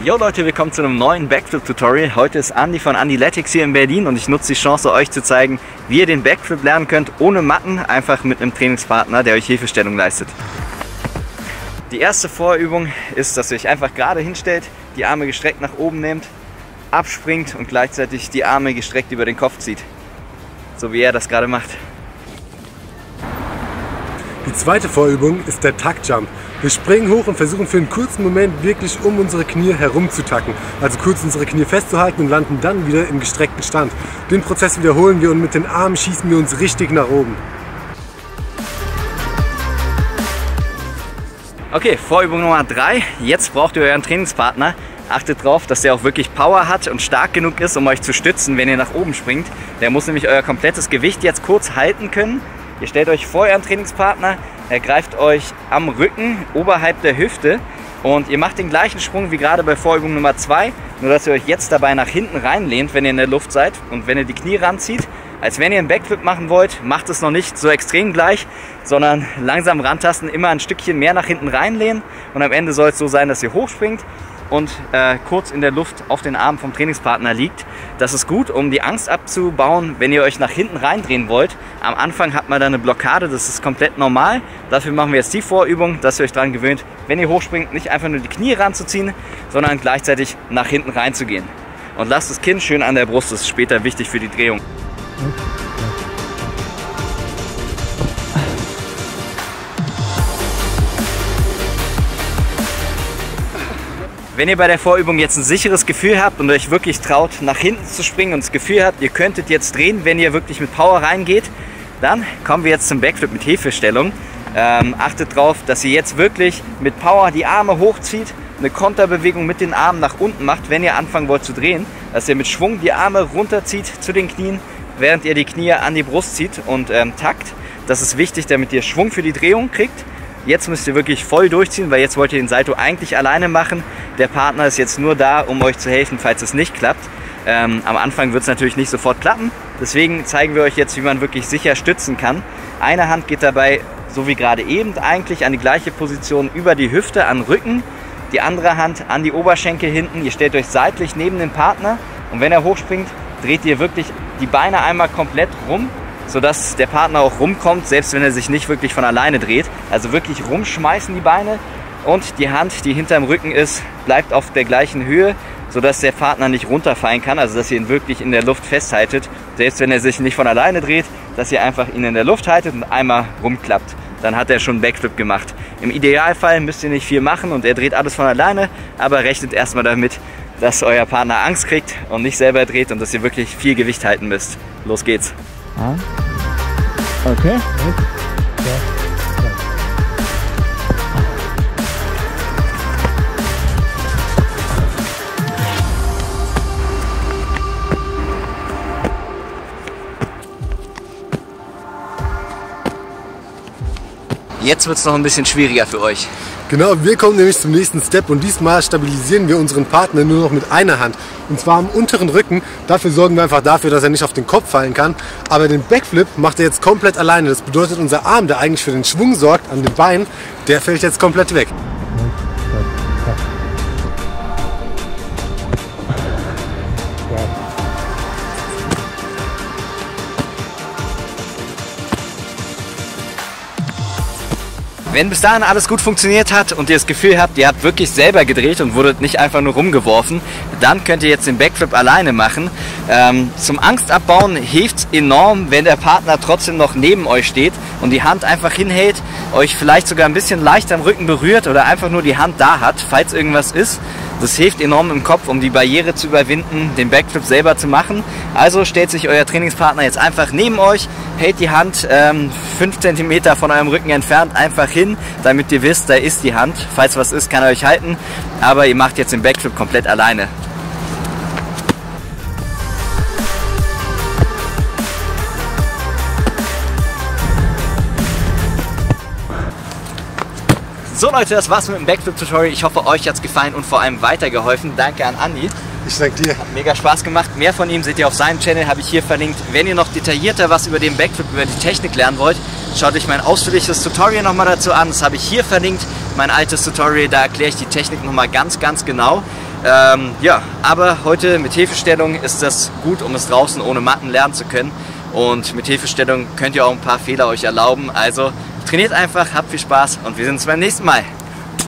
Jo Leute, willkommen zu einem neuen Backflip-Tutorial. Heute ist Andi von Andiletics hier in Berlin und ich nutze die Chance, euch zu zeigen, wie ihr den Backflip lernen könnt, ohne Matten, einfach mit einem Trainingspartner, der euch Hilfestellung leistet. Die erste Vorübung ist, dass ihr euch einfach gerade hinstellt, die Arme gestreckt nach oben nehmt, abspringt und gleichzeitig die Arme gestreckt über den Kopf zieht. So wie er das gerade macht. Die zweite Vorübung ist der Tuck-Jump. Wir springen hoch und versuchen für einen kurzen Moment wirklich um unsere Knie herum zu tacken. Also kurz unsere Knie festzuhalten und landen dann wieder im gestreckten Stand. Den Prozess wiederholen wir und mit den Armen schießen wir uns richtig nach oben. Okay, Vorübung Nummer 3. Jetzt braucht ihr euren Trainingspartner. Achtet darauf, dass der auch wirklich Power hat und stark genug ist, um euch zu stützen, wenn ihr nach oben springt. Der muss nämlich euer komplettes Gewicht jetzt kurz halten können. Ihr stellt euch vor euren Trainingspartner, er greift euch am Rücken, oberhalb der Hüfte und ihr macht den gleichen Sprung wie gerade bei Vorübung Nummer 2, nur dass ihr euch jetzt dabei nach hinten reinlehnt, wenn ihr in der Luft seid und wenn ihr die Knie ranzieht. Als wenn ihr einen Backflip machen wollt, macht es noch nicht so extrem gleich, sondern langsam rantasten, immer ein Stückchen mehr nach hinten reinlehnen und am Ende soll es so sein, dass ihr hochspringt und kurz in der Luft auf den Arm vom Trainingspartner liegt. Das ist gut, um die Angst abzubauen, wenn ihr euch nach hinten reindrehen wollt. Am Anfang hat man da eine Blockade, das ist komplett normal. Dafür machen wir jetzt die Vorübung, dass ihr euch daran gewöhnt, wenn ihr hochspringt, nicht einfach nur die Knie ranzuziehen, sondern gleichzeitig nach hinten reinzugehen. Und lasst das Kinn schön an der Brust, das ist später wichtig für die Drehung. Wenn ihr bei der Vorübung jetzt ein sicheres Gefühl habt und euch wirklich traut, nach hinten zu springen und das Gefühl habt, ihr könntet jetzt drehen, wenn ihr wirklich mit Power reingeht, dann kommen wir jetzt zum Backflip mit Hilfestellung. Achtet darauf, dass ihr jetzt wirklich mit Power die Arme hochzieht, eine Konterbewegung mit den Armen nach unten macht, wenn ihr anfangen wollt zu drehen, dass ihr mit Schwung die Arme runterzieht zu den Knien, während ihr die Knie an die Brust zieht und tackt. Das ist wichtig, damit ihr Schwung für die Drehung kriegt. Jetzt müsst ihr wirklich voll durchziehen, weil jetzt wollt ihr den Salto eigentlich alleine machen. Der Partner ist jetzt nur da, um euch zu helfen, falls es nicht klappt. Am Anfang wird es natürlich nicht sofort klappen. Deswegen zeigen wir euch jetzt, wie man wirklich sicher stützen kann. Eine Hand geht dabei, so wie gerade eben, eigentlich an die gleiche Position über die Hüfte, an den Rücken. Die andere Hand an die Oberschenkel hinten. Ihr stellt euch seitlich neben den Partner und wenn er hochspringt, dreht ihr wirklich die Beine einmal komplett rum, sodass der Partner auch rumkommt, selbst wenn er sich nicht wirklich von alleine dreht. Also wirklich rumschmeißen die Beine und die Hand, die hinterm Rücken ist, bleibt auf der gleichen Höhe, sodass der Partner nicht runterfallen kann, also dass ihr ihn wirklich in der Luft festhaltet. Selbst wenn er sich nicht von alleine dreht, dass ihr einfach ihn in der Luft haltet und einmal rumklappt. Dann hat er schon einen Backflip gemacht. Im Idealfall müsst ihr nicht viel machen und er dreht alles von alleine, aber rechnet erstmal damit, dass euer Partner Angst kriegt und nicht selber dreht und dass ihr wirklich viel Gewicht halten müsst. Los geht's. Okay. Jetzt wird es noch ein bisschen schwieriger für euch. Genau, wir kommen nämlich zum nächsten Step und diesmal stabilisieren wir unseren Partner nur noch mit einer Hand. Und zwar am unteren Rücken. Dafür sorgen wir einfach dafür, dass er nicht auf den Kopf fallen kann. Aber den Backflip macht er jetzt komplett alleine. Das bedeutet, unser Arm, der eigentlich für den Schwung sorgt an den Beinen, der fällt jetzt komplett weg. Wenn bis dahin alles gut funktioniert hat und ihr das Gefühl habt, ihr habt wirklich selber gedreht und wurdet nicht einfach nur rumgeworfen, dann könnt ihr jetzt den Backflip alleine machen. Zum Angstabbauen hilft es enorm, wenn der Partner trotzdem noch neben euch steht und die Hand einfach hinhält, euch vielleicht sogar ein bisschen leicht am Rücken berührt oder einfach nur die Hand da hat, falls irgendwas ist. Das hilft enorm im Kopf, um die Barriere zu überwinden, den Backflip selber zu machen. Also stellt sich euer Trainingspartner jetzt einfach neben euch, hält die Hand 5 cm von eurem Rücken entfernt einfach hin, damit ihr wisst, da ist die Hand. Falls was ist, kann er euch halten, aber ihr macht jetzt den Backflip komplett alleine. So Leute, das war's mit dem Backflip-Tutorial. Ich hoffe, euch hat's gefallen und vor allem weitergeholfen. Danke an Andi. Ich danke dir. Hat mega Spaß gemacht. Mehr von ihm seht ihr auf seinem Channel, habe ich hier verlinkt. Wenn ihr noch detaillierter was über den Backflip, über die Technik lernen wollt, schaut euch mein ausführliches Tutorial nochmal dazu an. Das habe ich hier verlinkt. Mein altes Tutorial, da erkläre ich die Technik nochmal ganz genau. Ja, aber heute mit Hilfestellung ist das gut, um es draußen ohne Matten lernen zu können. Und mit Hilfestellung könnt ihr auch ein paar Fehler euch erlauben. Also trainiert einfach, habt viel Spaß und wir sehen uns beim nächsten Mal.